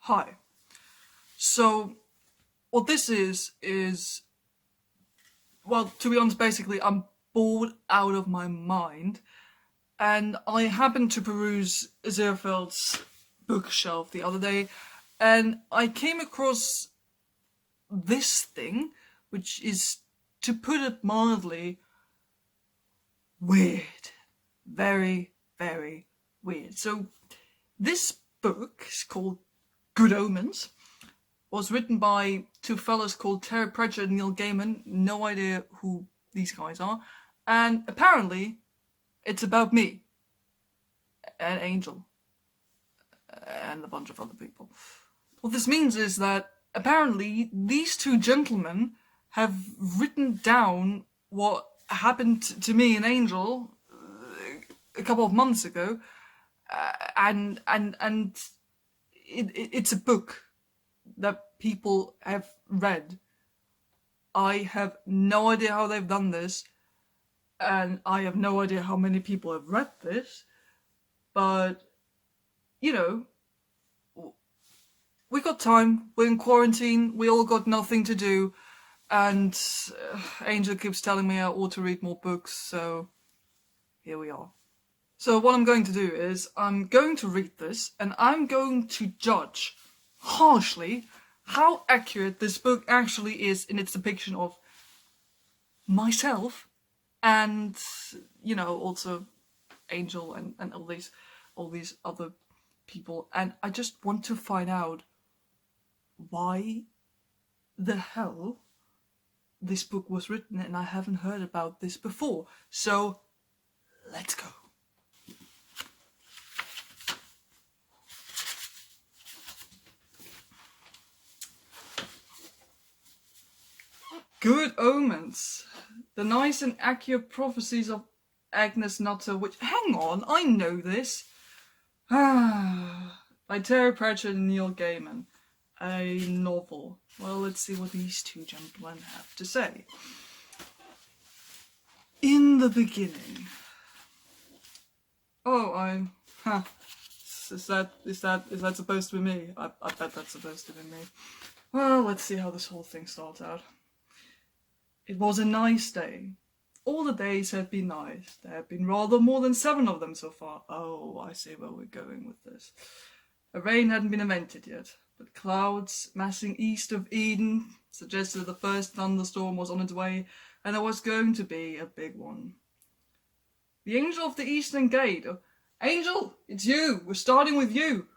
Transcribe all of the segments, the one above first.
Hi. So, what this well, to be honest, basically, I'm bored out of my mind, and I happened to peruse Aziraphale's bookshelf the other day, and I came across this thing, which is, to put it mildly, weird. Very, very weird. So, this book is called Good Omens. Was written by two fellas called Terry Pratchett and Neil Gaiman. No idea who these guys are. And apparently, it's about me, and Angel, and a bunch of other people. What this means is that apparently these two gentlemen have written down what happened to me and Angel a couple of months ago, and it's a book that people have read. I have no idea how they've done this, and I have no idea how many people have read this, but, you know, we got time, we're in quarantine, we all got nothing to do, and Angel keeps telling me I ought to read more books, so here we are. So what I'm going to do is, I'm going to read this, and I'm going to judge harshly how accurate this book actually is in its depiction of myself and, you know, also Angel and all these other people. And I just want to find out why the hell this book was written, and I haven't heard about this before. So let's go. Good Omens. The nice and accurate prophecies of Agnes Nutter, which... Hang on, I know this. By Terry Pratchett and Neil Gaiman. A novel. Well, let's see what these two gentlemen have to say. In the beginning. Oh, is that supposed to be me? I bet that's supposed to be me. Well, let's see how this whole thing starts out. It was a nice day. All the days had been nice. There had been rather more than 7 of them so far. Oh, I see where we're going with this. A rain hadn't been invented yet, but clouds massing east of Eden suggested that the first thunderstorm was on its way, and there was going to be a big one. The Angel of the Eastern Gate, Angel, it's you, we're starting with you,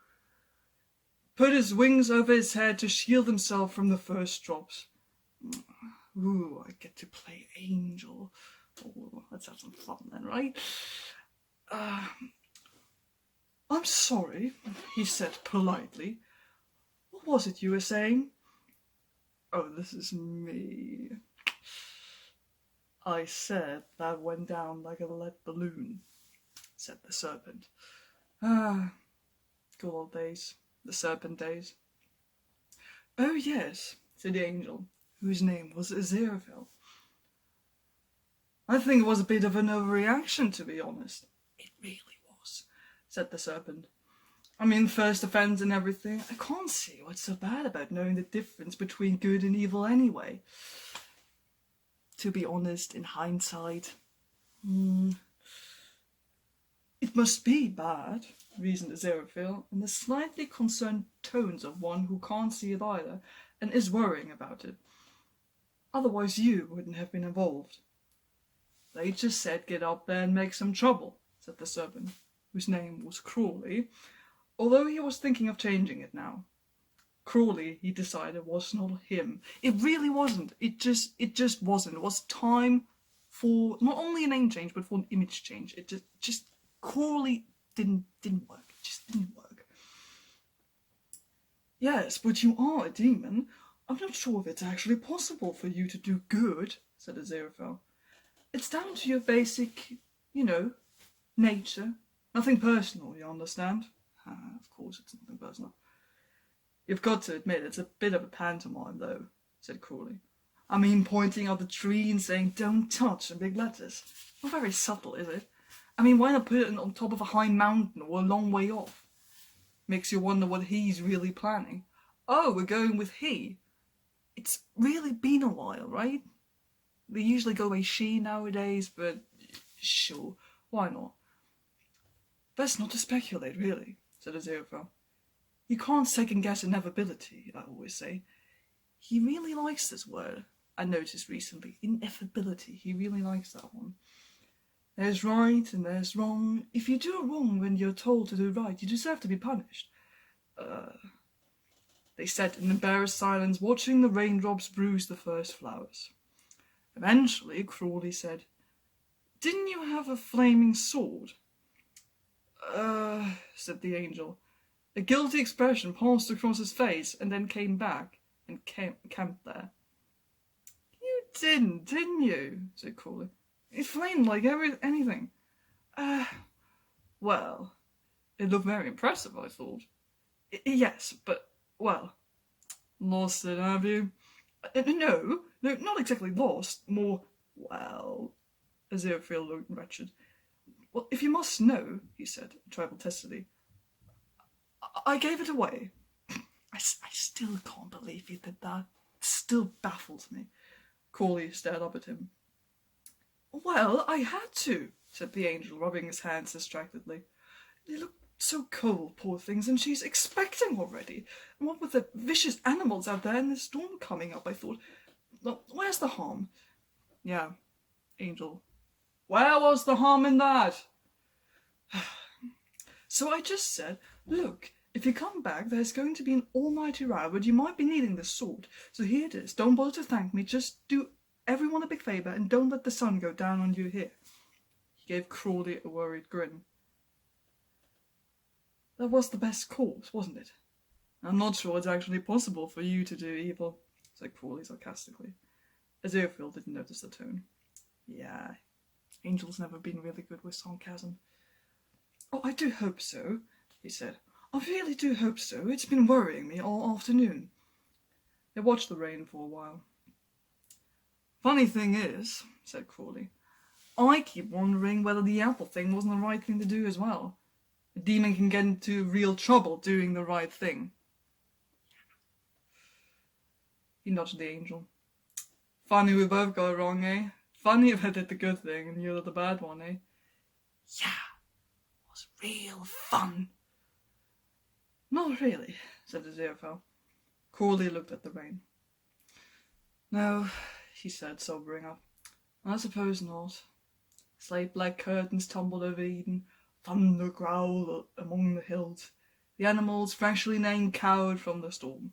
put his wings over his head to shield himself from the first drops. Ooh, I get to play Angel. Oh, let's have some fun then, right? I'm sorry, he said politely. What was it you were saying? Oh, this is me. I said that went down like a lead balloon, said the serpent. Good old days, the serpent days. Oh yes, said the Angel, whose name was Aziraphale. I think it was a bit of an overreaction, to be honest. It really was, said the serpent. I mean, first offence and everything. I can't see what's so bad about knowing the difference between good and evil anyway. To be honest, in hindsight, it must be bad, reasoned Aziraphale, in the slightly concerned tones of one who can't see it either, and is worrying about it. Otherwise you wouldn't have been involved. They just said get up there and make some trouble, said the serpent, whose name was Crowley, although he was thinking of changing it now. Crowley, he decided, was not him. It really wasn't. It just wasn't. It was time for not only a name change, but for an image change. It just Crowley didn't work. It just didn't work. Yes, but you are a demon. I'm not sure if it's actually possible for you to do good, said Aziraphale. It's down to your basic, nature. Nothing personal, you understand? Of course it's nothing personal. You've got to admit, it's a bit of a pantomime, though, said Crowley. I mean, pointing out the tree and saying, don't touch, in big letters. Not very subtle, is it? I mean, why not put it on top of a high mountain or a long way off? Makes you wonder what he's really planning. Oh, we're going with he. It's really been a while, right? They usually go by she nowadays, but sure, why not? Best not to speculate, really, said Aziraphale. You can't second-guess inevitability, I always say. He really likes this word, I noticed recently. Ineffability, he really likes that one. There's right and there's wrong. If you do wrong when you're told to do right, you deserve to be punished. They sat in embarrassed silence, watching the raindrops bruise the first flowers. Eventually, Crowley said, Didn't you have a flaming sword? Said the angel. A guilty expression passed across his face and then came back and camped there. You didn't you? Said Crowley. It flamed like anything. Well, it looked very impressive, I thought. Yes, but, well, lost it, have you? No, not exactly lost, more, well, Aziraphale looked wretched. Well, if you must know, he said, a trifle testily, I gave it away. I still can't believe you did that. It still baffles me. Crowley stared up at him. Well, I had to, said the angel, rubbing his hands distractedly. They look so cold, poor things, and she's expecting already. And what with the vicious animals out there and the storm coming up, I thought, well, where's the harm? Yeah, angel. Where was the harm in that? So I just said, look, if you come back, there's going to be an almighty row, but you might be needing this sword. So here it is. Don't bother to thank me. Just do everyone a big favour and don't let the sun go down on you here. He gave Crowley a worried grin. That was the best course, wasn't it? I'm not sure it's actually possible for you to do evil, said Crowley sarcastically. Aziraphale didn't notice the tone. Yeah, Angel's never been really good with sarcasm. Oh, I do hope so, he said. I really do hope so. It's been worrying me all afternoon. They watched the rain for a while. Funny thing is, said Crowley, I keep wondering whether the apple thing wasn't the right thing to do as well. A demon can get into real trouble doing the right thing. He nudged the angel. Funny we both got it wrong, eh? Funny if I did the good thing and you did the bad one, eh? Yeah, it was real fun. Not really, said Aziraphale. Crowley looked at the rain. No, he said, sobering up. I suppose not. Slate black curtains tumbled over Eden. Thunder growled among the hills. The animals, freshly named, cowered from the storm.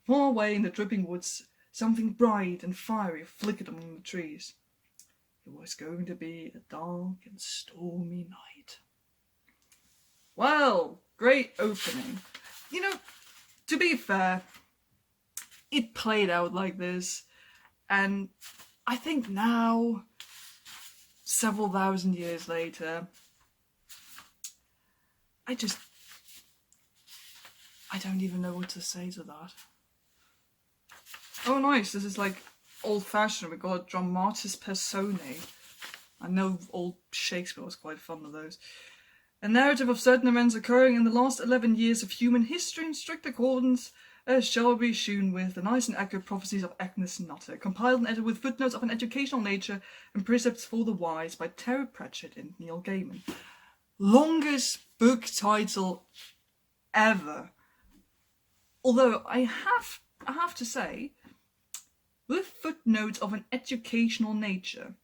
Far away in the dripping woods, something bright and fiery flickered among the trees. It was going to be a dark and stormy night. Well, great opening. You know, to be fair, it played out like this, and I think now, several thousand years later, I don't even know what to say to that. Oh nice, this is like old-fashioned. We got dramatis personae. I know old Shakespeare was quite fond of those. A narrative of certain events occurring in the last 11 years of human history in strict accordance as shall be shewn with the nice and accurate prophecies of Agnes Nutter, compiled and edited with footnotes of an educational nature and precepts for the wise by Terry Pratchett and Neil Gaiman. Longest book title ever. Although I have to say, with footnotes of an educational nature,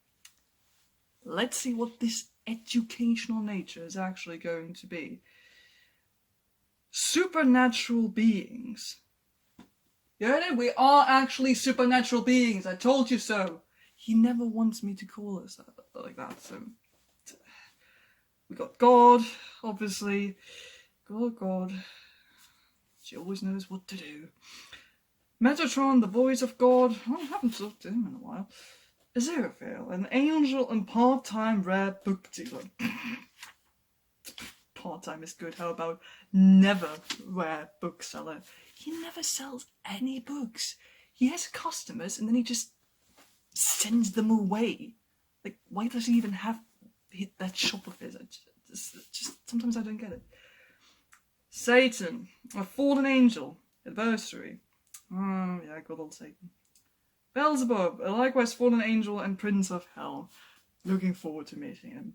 let's see what this educational nature is actually going to be. Supernatural beings. You heard it? We are actually supernatural beings. I told you so. He never wants me to call us like that. So we got God, obviously. God. She always knows what to do. Metatron, the voice of God. I haven't talked to him in a while. Aziraphale, an angel and part-time rare book dealer. Part-time is good. How about never rare bookseller? He never sells any books. He has customers and then he just sends them away. Like, why does he even have that shop of his? Just sometimes I don't get it. Satan, a fallen angel, adversary. Oh, yeah, good old Satan. Beelzebub, a likewise fallen angel and prince of hell. Looking forward to meeting him.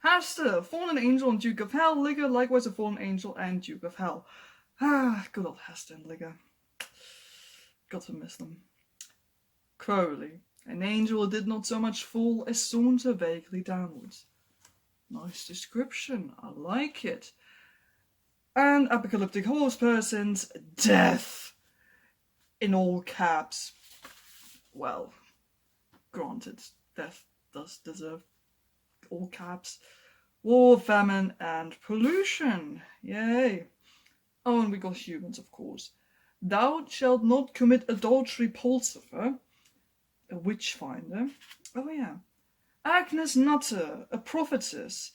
Hasta, fallen angel and duke of hell. Ligger, likewise a fallen angel and duke of hell. Ah, good old Hasta and Ligger. Got to miss them. Crowley, an angel who did not so much fall as saunter vaguely downwards. Nice description, I like it. And apocalyptic horse persons, death, in all caps. Well, granted, death does deserve all caps. War, famine, and pollution. Yay. Oh, and we got humans, of course. Thou shalt not commit adultery, Pulsifer, a witch finder. Oh, yeah. Agnes Nutter, a prophetess.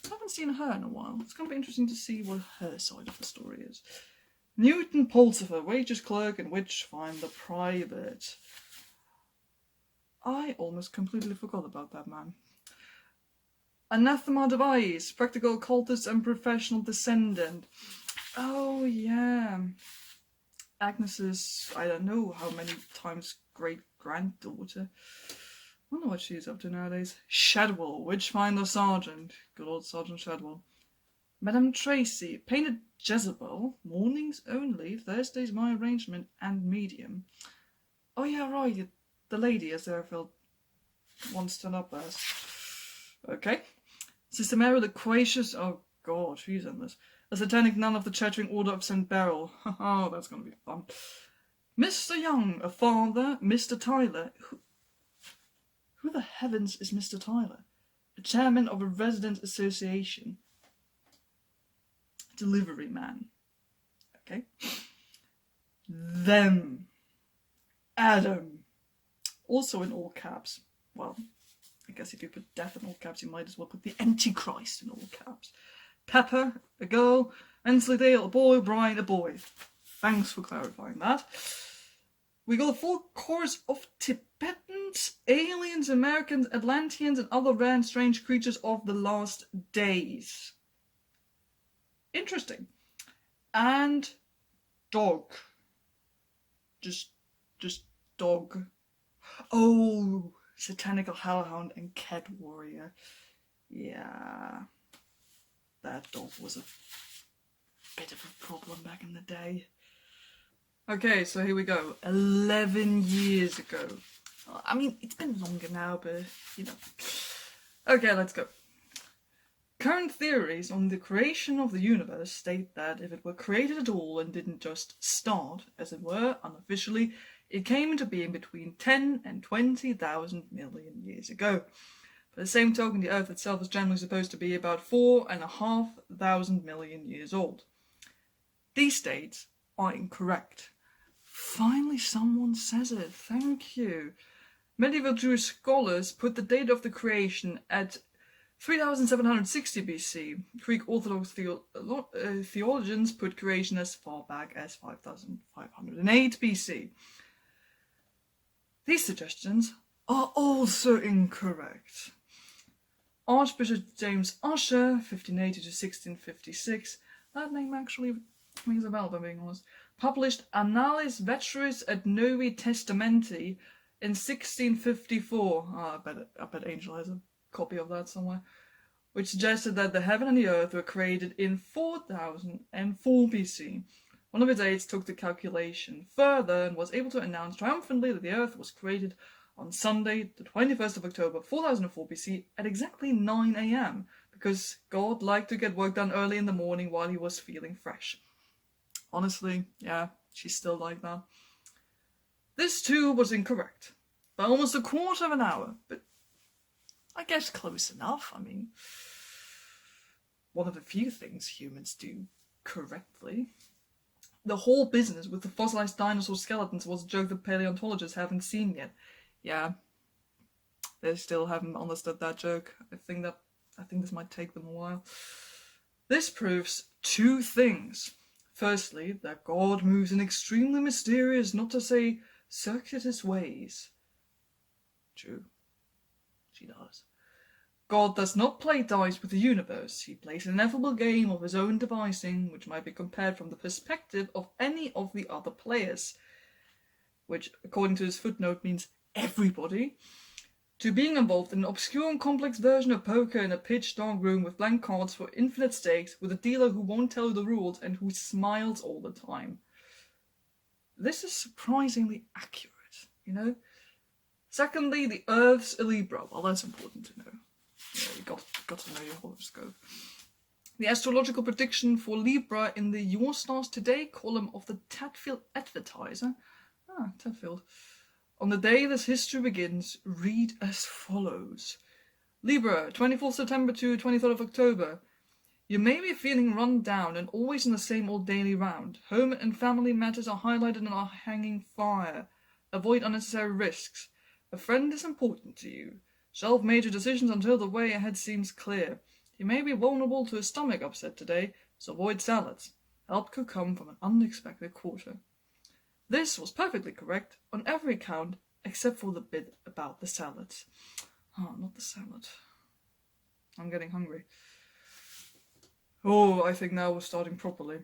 I haven't seen her in a while. It's going to be interesting to see what her side of the story is. Newton Pulsifer, wages clerk and witch finder private. I almost completely forgot about that man. Anathema device, practical occultist and professional descendant. Oh, yeah. Agnes's, I don't know how many times great-granddaughter. I wonder what she's up to nowadays. Shadwell, Witchfinder Sergeant. Good old Sergeant Shadwell. Madame Tracy, painted Jezebel. Mornings only. Thursdays my arrangement and medium. Oh yeah, right. The lady, as Airfield once turned up as. Okay. Sister Mary the Quacious. Oh god, she's in this. A satanic nun of the Chattering Order of St. Beryl. Oh, that's going to be fun. Mr. Young, a father. Mr. Tyler. Who the heavens is Mr. Tyler? A chairman of a resident association. Delivery man. Okay. Them. Adam. Also in all caps. Well, I guess if you put death in all caps, you might as well put the Antichrist in all caps. Pepper, a girl. Ensley-Dale, a boy. Brian, a boy. Thanks for clarifying that. We got a full chorus of Tibetans, aliens, Americans, Atlanteans, and other rare and strange creatures of the last days. Interesting. And dog. Just dog. Oh, Satanical Hellhound and Cat Warrior. Yeah. That dog was a bit of a problem back in the day. Okay, so here we go. 11 years ago. I mean, it's been longer now, but, you know. Okay, let's go. Current theories on the creation of the universe state that if it were created at all and didn't just start, as it were, unofficially, it came into being between 10 and 20,000 million years ago. By the same token, the Earth itself is generally supposed to be about 4,500 million years old. These dates are incorrect. Finally, someone says it. Thank you. Medieval Jewish scholars put the date of the creation at 3760 BC. Greek Orthodox theologians put creation as far back as 5508 BC. These suggestions are also incorrect. Archbishop James Ussher, 1580 to 1656, that name actually rings a bell, if I'm being honest, published Annalis Veteris et Novi Testamenti in 1654. I bet Angel has a copy of that somewhere, which suggested that the heaven and the earth were created in 4004 BC. One of its aides took the calculation further and was able to announce triumphantly that the earth was created on Sunday, the 21st of October, 4004 BC, at exactly 9 a.m, because God liked to get work done early in the morning while he was feeling fresh. Honestly, yeah, she's still like that. This too was incorrect, by almost a quarter of an hour, but I guess close enough. I mean, one of the few things humans do correctly. The whole business with the fossilized dinosaur skeletons was a joke that paleontologists haven't seen yet. Yeah, they still haven't understood that joke. I think this might take them a while. This proves two things. Firstly, that God moves in extremely mysterious, not to say circuitous ways. True, she does. God does not play dice with the universe. He plays an ineffable game of his own devising, which might be compared from the perspective of any of the other players, which, according to his footnote, means everybody, to being involved in an obscure and complex version of poker in a pitch-dark room with blank cards for infinite stakes, with a dealer who won't tell you the rules and who smiles all the time. This is surprisingly accurate, you know? Secondly, the Earth's a Libra. Well, that's important to know. Yeah, you got to know your horoscope. The astrological prediction for Libra in the Your Stars Today column of the Tadfield Advertiser. Tadfield. On the day this history begins, read as follows. Libra, 24th September to 23rd of October. You may be feeling run down and always in the same old daily round. Home and family matters are highlighted and are hanging fire. Avoid unnecessary risks. A friend is important to you. Shelve major decisions until the way ahead seems clear. You may be vulnerable to a stomach upset today, so avoid salads. Help could come from an unexpected quarter. This was perfectly correct on every count except for the bit about the salads. Oh, not the salad. I'm getting hungry. Oh, I think now we're starting properly.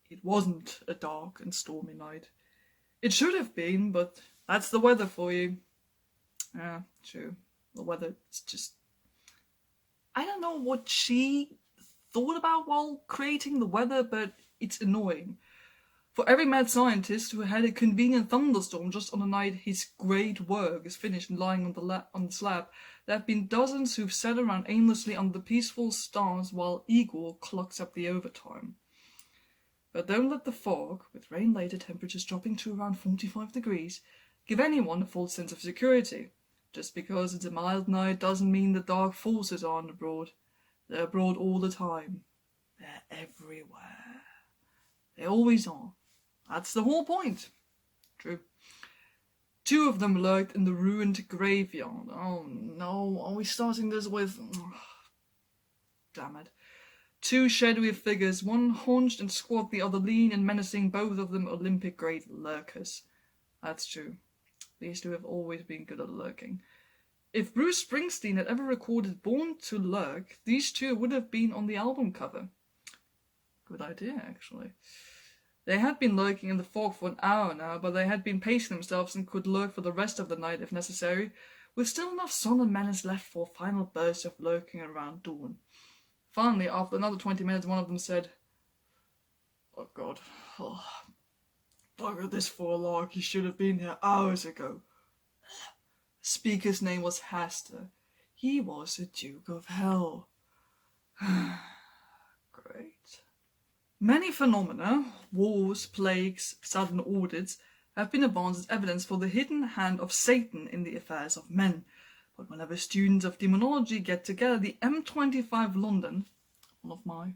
It wasn't a dark and stormy night. It should have been, but that's the weather for you. Yeah, true. The weather is just... I don't know what she thought about while creating the weather, but it's annoying. For every mad scientist who had a convenient thunderstorm just on the night his great work is finished and lying on the slab, there have been dozens who've sat around aimlessly under the peaceful stars while Igor clocks up the overtime. But don't let the fog, with rain later temperatures dropping to around 45 degrees, give anyone a false sense of security. Just because it's a mild night doesn't mean the dark forces aren't abroad. They're abroad all the time. They're everywhere. They always are. That's the whole point. True. 2 of them lurked in the ruined graveyard. Oh no, are we starting this with... Damn it. 2 shadowy figures, one hunched and squat, the other lean and menacing, both of them Olympic-grade lurkers. That's true. These 2 have always been good at lurking. If Bruce Springsteen had ever recorded Born to Lurk, these 2 would have been on the album cover. Good idea, actually. They had been lurking in the fog for an hour now, but they had been pacing themselves and could lurk for the rest of the night if necessary, with still enough sun and menace left for a final burst of lurking around dawn. Finally, after another 20 minutes, one of them said, "Oh God, bugger this for a lark, he should have been here hours ago." The speaker's name was Haster. He was the Duke of Hell. Great. Many phenomena, wars, plagues, sudden audits, have been advanced as evidence for the hidden hand of Satan in the affairs of men. But whenever students of demonology get together, the M25 London, one of my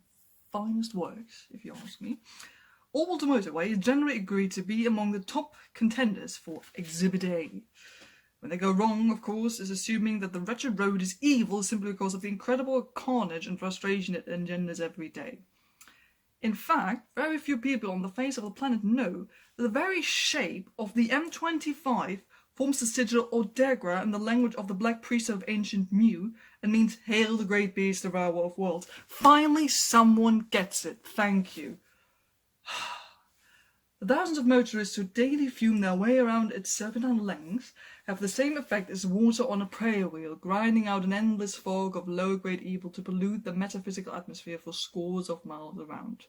finest works, if you ask me, all the motorway is generally agreed to be among the top contenders for Exhibit A. When they go wrong, of course, is assuming that the wretched road is evil simply because of the incredible carnage and frustration it engenders every day. In fact, very few people on the face of the planet know that the very shape of the M25 forms the sigil Odegra in the language of the Black Priest of ancient Mu and means "Hail the great beast, devourer of worlds." Finally, someone gets it. Thank you. The thousands of motorists who daily fume their way around its serpentine length have the same effect as water on a prayer wheel, grinding out an endless fog of low-grade evil to pollute the metaphysical atmosphere for scores of miles around.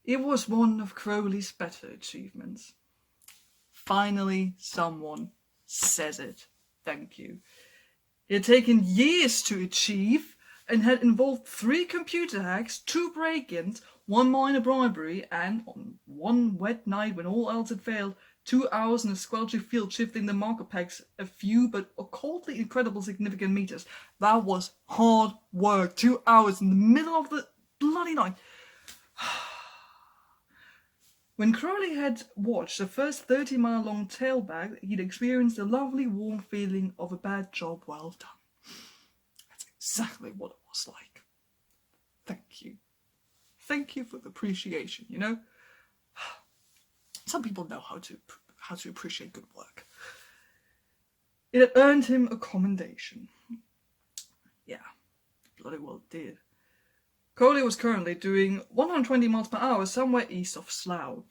It was one of Crowley's better achievements. Finally, someone says it. Thank you. It had taken years to achieve and had involved 3 computer hacks, 2 break-ins, 1 minor bribery, and on one wet night when all else had failed, 2 hours in a squelchy field shifting the marker packs a few but occultly incredible significant meters. That was hard work. 2 hours in the middle of the bloody night. When Crowley had watched the first 30-mile-long tailback, he'd experienced the lovely warm feeling of a bad job well done. That's exactly what it was like. Thank you. Thank you for the appreciation, you know? Some people know how to appreciate good work. It had earned him a commendation. Yeah, bloody well it did. Crowley was currently doing 120 miles per hour somewhere east of Slough.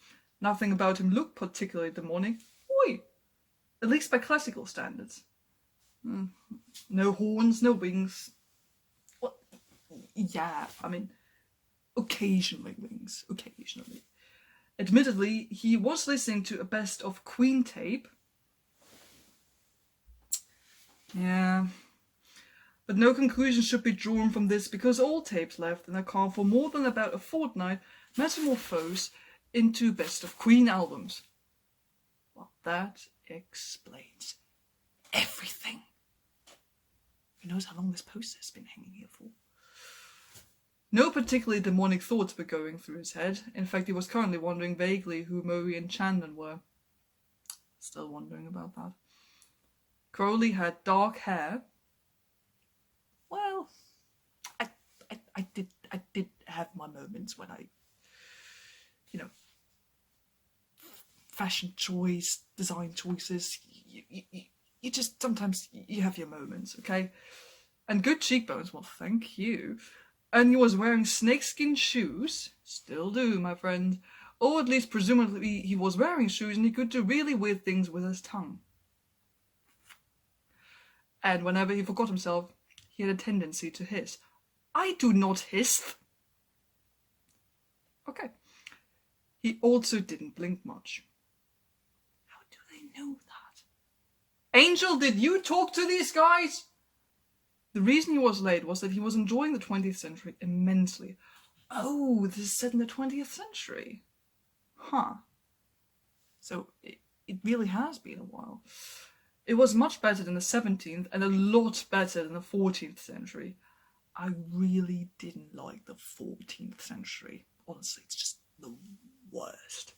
Nothing about him looked particularly demonic. Oi! At least by classical standards. No horns, no wings. Well, yeah, I mean, occasionally wings. Occasionally. Admittedly, he was listening to a best of Queen tape. Yeah. But no conclusion should be drawn from this because all tapes left in the car for more than about a fortnight metamorphose into best of Queen albums. Well, that explains everything. Who knows how long this poster has been hanging here for? No particularly demonic thoughts were going through his head. In fact, he was currently wondering vaguely who Murray and Chandon were. Still wondering about that. Crowley had dark hair. Well, I did have my moments when I, fashion choice, design choices. You just sometimes you have your moments, okay? And good cheekbones, well, thank you. And he was wearing snakeskin shoes. Still do, my friend. Or at least presumably he was wearing shoes and he could do really weird things with his tongue. And whenever he forgot himself, he had a tendency to hiss. I do not hiss. Okay. He also didn't blink much. How do they know that? Angel, did you talk to these guys? The reason he was late was that he was enjoying the 20th century immensely. Oh, this is set in the 20th century. Huh. So it really has been a while. It was much better than the 17th and a lot better than the 14th century. I really didn't like the 14th century. Honestly, it's just the worst.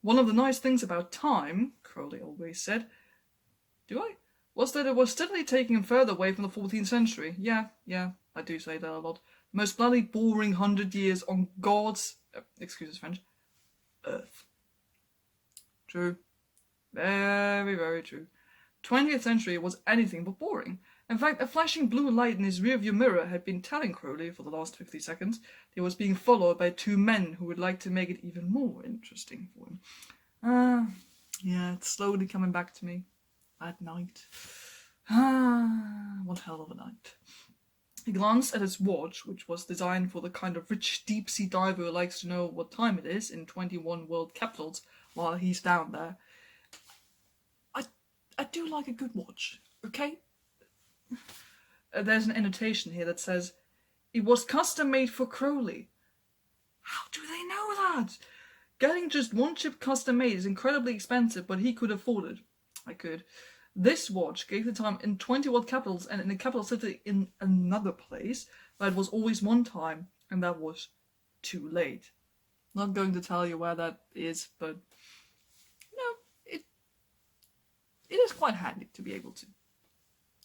One of the nice things about time, Crowley always said, was that it was steadily taking him further away from the 14th century. Yeah, I do say that a lot. The most bloody boring 100 years on God's, excuse us French, earth. True. Very, very true. 20th century was anything but boring. In fact, a flashing blue light in his rearview mirror had been telling Crowley for the last 50 seconds that he was being followed by two men who would like to make it even more interesting for him. Yeah, it's slowly coming back to me. At night. One hell of a night. He glanced at his watch, which was designed for the kind of rich deep-sea diver who likes to know what time it is in 21 world capitals while he's down there. I do like a good watch, okay? There's an annotation here that says, it was custom made for Crowley. How do they know that? Getting just one chip custom made is incredibly expensive, but he could afford it. I could. This watch gave the time in 20 world capitals and in a capital city in another place, but it was always one time, and that was too late. Not going to tell you where that is, but it is quite handy to be able to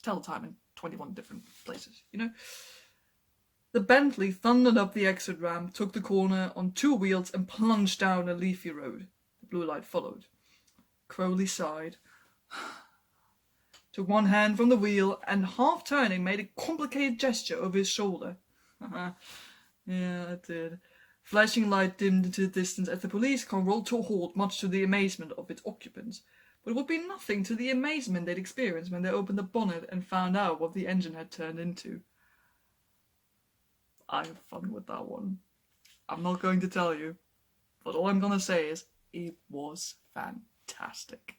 tell time in 21 different places, The Bentley thundered up the exit ramp, took the corner on two wheels and plunged down a leafy road. The blue light followed. Crowley sighed, took one hand from the wheel and, half turning, made a complicated gesture over his shoulder. Yeah, it did. Flashing light dimmed into the distance as the police car rolled to a halt, much to the amazement of its occupants. But it would be nothing to the amazement they'd experienced when they opened the bonnet and found out what the engine had turned into. I had fun with that one. I'm not going to tell you, but all I'm going to say is it was fantastic.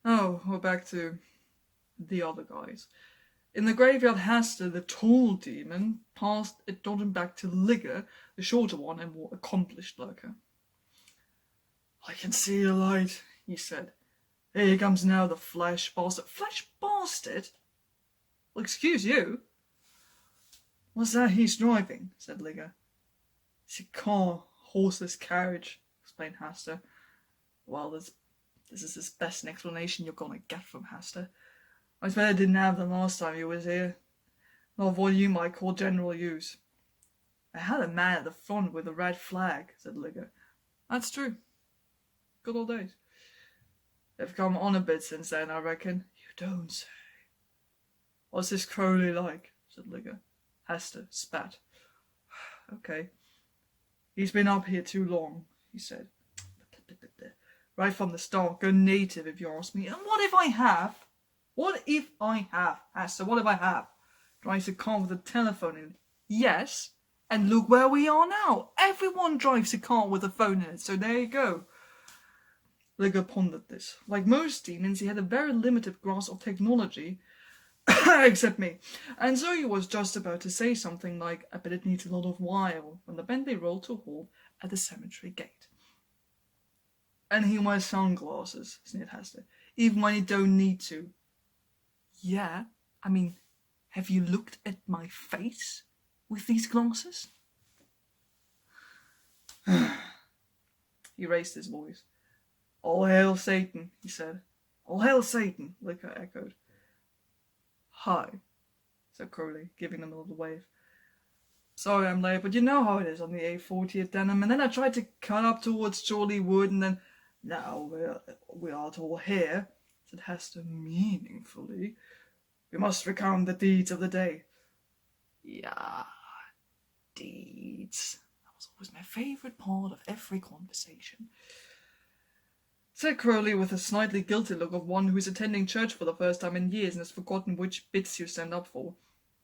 Oh, we're back to the other guys. In the graveyard, Hasta, the tall demon, passed it nodding back to Ligger, the shorter one and more accomplished lurker. I can see the light, he said. Here comes now the flesh bastard. Flesh bastard? Well, excuse you. What's that he's driving? Said Ligger. It's a car, horseless carriage, explained Hasta. Well, this is the best explanation you're gonna get from Hasta. I bet I didn't have them last time you was here. Not what you might call general use. I had a man at the front with a red flag, said Ligger. That's true. Good old days. They've come on a bit since then, I reckon. You don't say. What's this Crowley like? Said Ligger. Hester spat. Okay. He's been up here too long, he said. Right from the start, go native if you ask me. And what if I have? What if I have, Hester? What if I have? Drives a car with a telephone in it. Yes. And look where we are now. Everyone drives a car with a phone in it, so there you go. Ligger pondered this. Like most demons, he had a very limited grasp of technology, except me. And so he was just about to say something like, I bet it needs a lot of wire, when the Bentley rolled to a halt at the cemetery gate. And he wears sunglasses, sneered Hester, even when you don't need to. Yeah, I mean, have you looked at my face with these glasses? He raised his voice. All hail Satan, he said. All hail Satan, Ligger echoed. Hi, said Crowley, giving them a little wave. Sorry I'm late, but you know how it is on the A40 at Denham, and then I tried to cut up towards Chorley Wood, and then... Now we aren't all here, said Hester meaningfully. We must recount the deeds of the day. Yeah, deeds. That was always my favourite part of every conversation, said Crowley with a slightly guilty look of one who is attending church for the first time in years and has forgotten which bits you stand up for.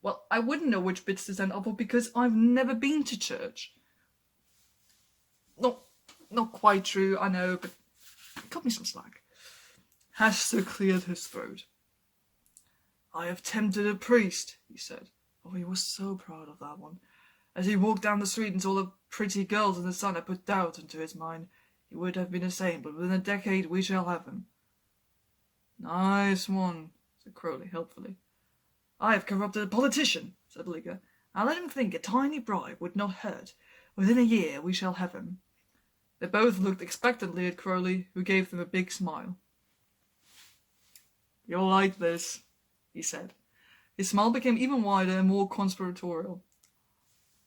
Well, I wouldn't know which bits to stand up for because I've never been to church. Not quite true, I know, but cut me some slack. Hester cleared his throat. I have tempted a priest, he said. Oh, he was so proud of that one. As he walked down the street and saw the pretty girls in the sun, it put doubt into his mind. He would have been a saint, but within a decade we shall have him. Nice one, said Crowley helpfully. I have corrupted a politician, said Ligger. I'll let him think a tiny bribe would not hurt. Within a year we shall have him. They both looked expectantly at Crowley, who gave them a big smile. You'll like this, he said. His smile became even wider and more conspiratorial.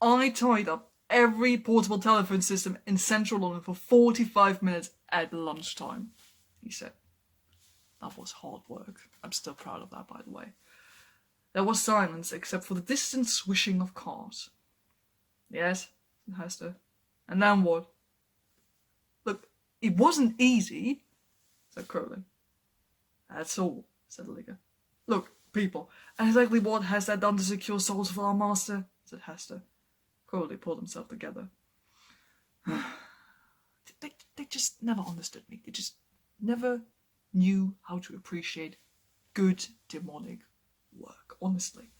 I tied up every portable telephone system in central London for 45 minutes at lunchtime, he said. That was hard work. I'm still proud of that, by the way. There was silence, except for the distant swishing of cars. Yes, said Hester. And then what? Look, it wasn't easy, said Crowley. That's all, said Ligger. Look, people, exactly what has that done to secure souls for our master? Said Hester. Crowley pulled himself together. They just never understood me. They just never knew how to appreciate good demonic work, honestly.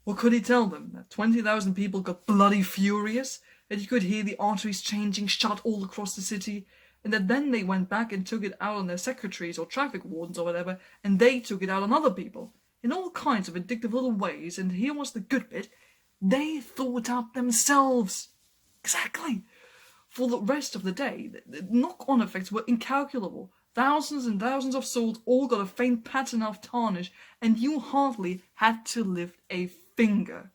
What could he tell them? That 20,000 people got bloody furious? That you could hear the arteries changing shut all across the city? And that then they went back and took it out on their secretaries or traffic wardens or whatever, and they took it out on other people, in all kinds of addictive little ways, and here was the good bit, they thought out themselves. Exactly. For the rest of the day, the knock-on effects were incalculable. Thousands and thousands of souls all got a faint pattern of tarnish, and you hardly had to lift a finger.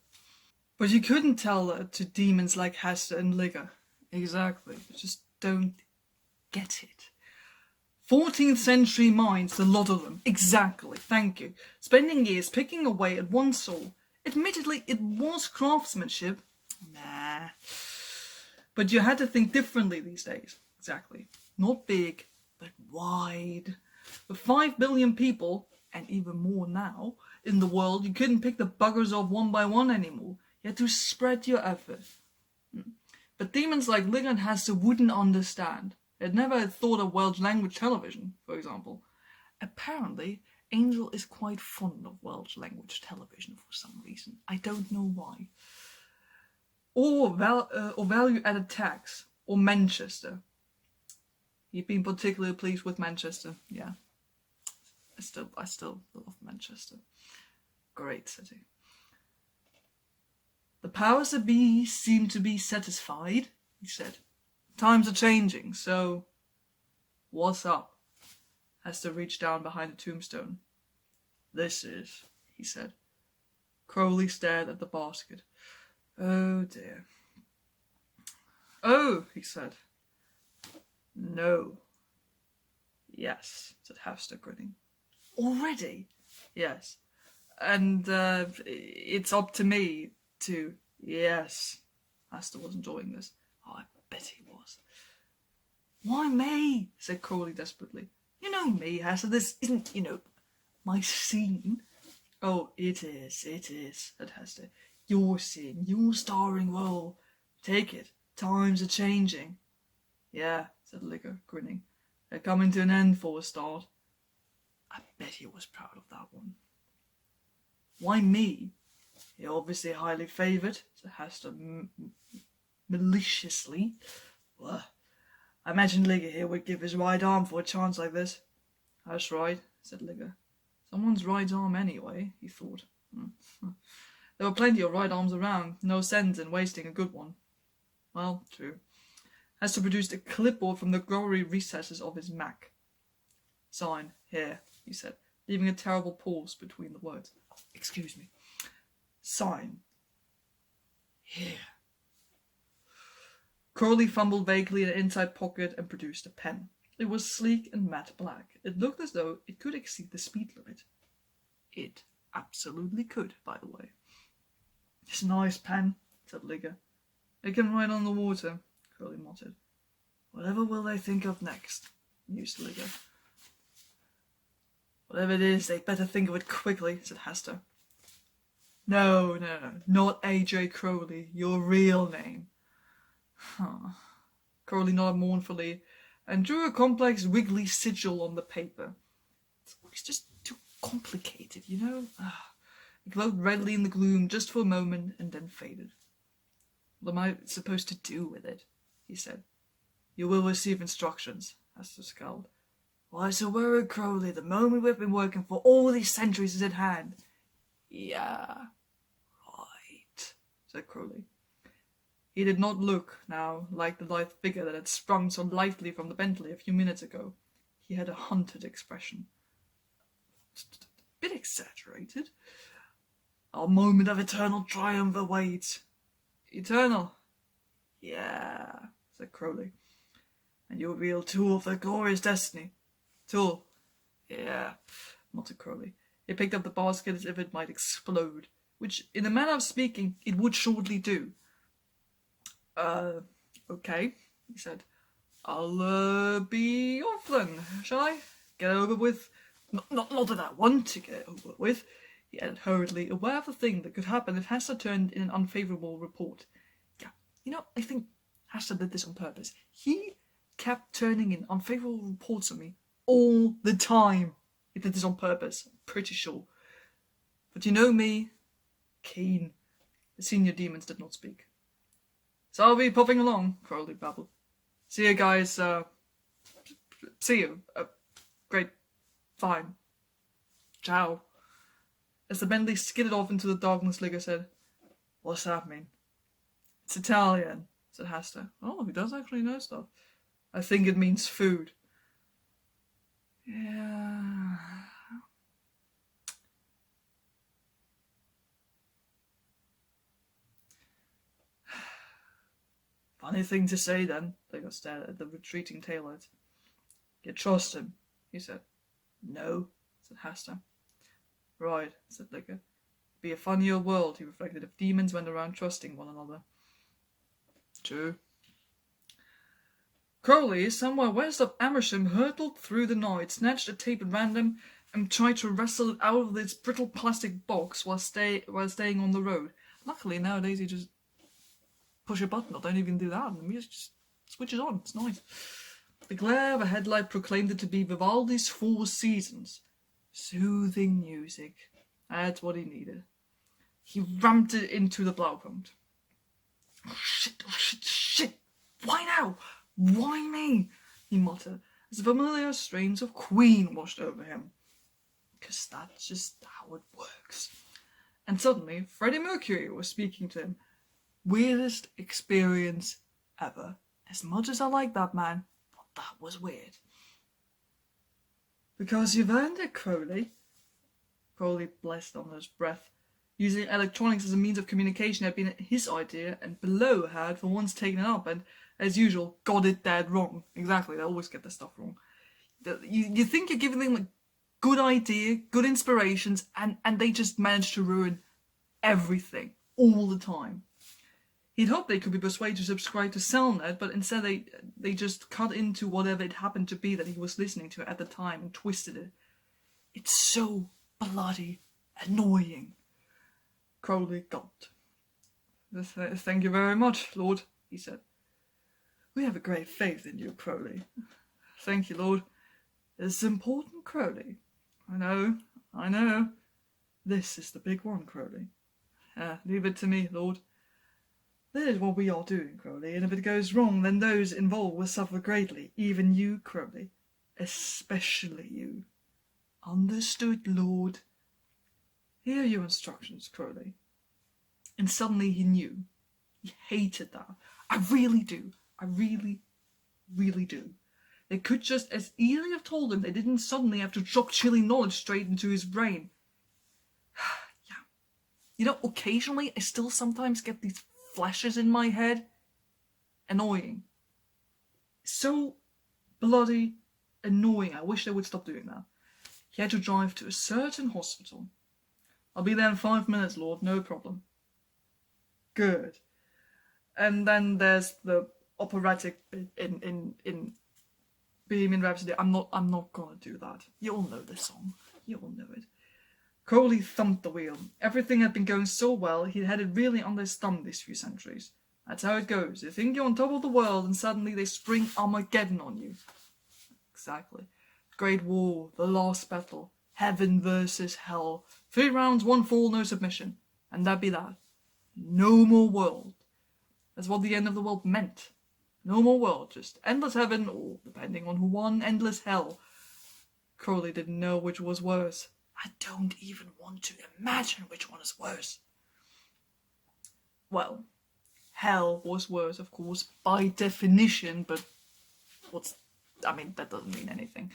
But you couldn't tell that to demons like Hester and Ligger. Exactly. You just don't get it. 14th century minds, the lot of them. Exactly, thank you. Spending years picking away at one soul. Admittedly, it was craftsmanship. Nah. But you had to think differently these days. Exactly. Not big, but wide. With 5 billion people, and even more now, in the world, you couldn't pick the buggers off one by one anymore. You had to spread your effort. But demons like Ligger and Hester wouldn't understand. They'd never thought of Welsh language television, for example. Apparently, Angel is quite fond of Welsh language television for some reason. I don't know why. Or value-added tax, or Manchester. You've been particularly pleased with Manchester, yeah. I still love Manchester. Great city. The powers that be seem to be satisfied, he said. Times are changing, so what's up? Hester reached down behind the tombstone. This is, he said. Crowley stared at the basket. Oh dear. Oh, he said. No. Yes, said Hester, grinning. Already? Yes. And it's up to me to... Yes. Hester was enjoying this. Oh, I bet he was. Why me? Said Crowley desperately. You know me, Hester. This isn't, my scene. Oh, it is, said Hester. Your scene, your starring role. Take it. Times are changing. Yeah, said Licker, grinning. They're coming to an end for a start. I bet he was proud of that one. Why me? You're obviously highly favoured, said Hester maliciously. Well, I imagine Licker here would give his right arm for a chance like this. That's right, said Licker. Someone's right arm anyway, he thought. There were plenty of right arms around, no sense in wasting a good one. Well, true. Hester produced a clipboard from the gory recesses of his Mac. Sign, here, he said, leaving a terrible pause between the words. Excuse me. Sign. Here. Crowley fumbled vaguely in an inside pocket and produced a pen. It was sleek and matte black. It looked as though it could exceed the speed limit. It absolutely could, by the way. It's a nice pen, said Licker. It can write on the water, Crowley muttered. Whatever will they think of next, mused Licker. Whatever it is, they'd better think of it quickly, said Hester. No, not A.J. Crowley, your real name. Crowley nodded mournfully and drew a complex wiggly sigil on the paper. It's just too complicated, It glowed redly in the gloom just for a moment and then faded. What am I supposed to do with it? He said. You will receive instructions, Hester scowled. Why so worried, Crowley? The moment we've been working for all these centuries is at hand. Yeah, right, said Crowley. He did not look, now, like the lithe figure that had sprung so lightly from the Bentley a few minutes ago. He had a hunted expression. A bit exaggerated. Our moment of eternal triumph awaits. Eternal? Yeah, said Crowley. And you reveal tool of their glorious destiny. Tool? Yeah, muttered Crowley. He picked up the basket as if it might explode, which, in a manner of speaking, it would shortly do. Okay, he said. I'll be off then, shall I? Get over with. Not that I want to get over with, he added hurriedly, aware of the thing that could happen if Hester turned in an unfavourable report. Yeah, I think Hester did this on purpose. He kept turning in unfavourable reports on me all the time. He did this on purpose, I'm pretty sure. But you know me, keen. The senior demons did not speak. So I'll be popping along, Crowley babbled. See you guys, see you. Great. Fine. Ciao. As the Bentley skidded off into the darkness, Licker said, What's that mean? It's Italian, said Hester. Oh, he does actually know stuff. I think it means food. Yeah. Funny thing to say then, Licker stared at the retreating taillights. You trust him, he said. No, said Hester. Right, said Licker. Be a funnier world, he reflected, if demons went around trusting one another. True. Crowley, somewhere west of Amersham, hurtled through the night, snatched a tape at random, and tried to wrestle it out of its brittle plastic box while staying on the road. Luckily, nowadays you just push a button, or don't even do that, and the music just switches on. It's nice. The glare of a headlight proclaimed it to be Vivaldi's Four Seasons. Soothing music. That's what he needed. He ramped it into the Blaupunkt. Oh shit. Why now? Why me? He muttered, as the familiar strains of Queen washed over him. 'Cause that's just how it works. And suddenly, Freddie Mercury was speaking to him. Weirdest experience ever. As much as I like that man, but that was weird. Because you've earned it, Crowley. Crowley blessed under his breath. Using electronics as a means of communication had been his idea, and Below had for once taken it up and, as usual, got it dead wrong. Exactly, they always get this stuff wrong. You think you're giving them a good idea, good inspirations, and they just manage to ruin everything all the time. He'd hoped they could be persuaded to subscribe to Cellnet, but instead they just cut into whatever it happened to be that he was listening to at the time and twisted it. It's so bloody annoying. Crowley gulped. Thank you very much, Lord, he said. We have a great faith in you, Crowley. Thank you, Lord. It's important, Crowley. I know. This is the big one, Crowley. Leave it to me, Lord. That is what we are doing, Crowley, and if it goes wrong, then those involved will suffer greatly. Even you, Crowley. Especially you. Understood, Lord. Here are your instructions, Crowley. And suddenly he knew. He hated that. I really do. I really, really do. They could just as easily have told him they didn't suddenly have to drop chilly knowledge straight into his brain. Yeah. You know, occasionally I still sometimes get these flashes in my head. Annoying. So bloody annoying. I wish they would stop doing that. He had to drive to a certain hospital. I'll be there in 5 minutes, Lord, no problem. Good. And then there's the operatic bit in Bohemian Rhapsody. I'm not gonna do that. You all know this song. You all know it. Crowley thumped the wheel. Everything had been going so well, he'd had it really on his thumb these few centuries. That's how it goes. You think you're on top of the world and suddenly they spring Armageddon on you. Exactly. Great War, the last battle, heaven versus hell. 3 rounds, 1 fall, no submission. And that be that. No more world. That's what the end of the world meant. No more world, just endless heaven, or depending on who won, endless hell. Crowley didn't know which was worse. I don't even want to imagine which one is worse. Well, hell was worse, of course, by definition, but that doesn't mean anything.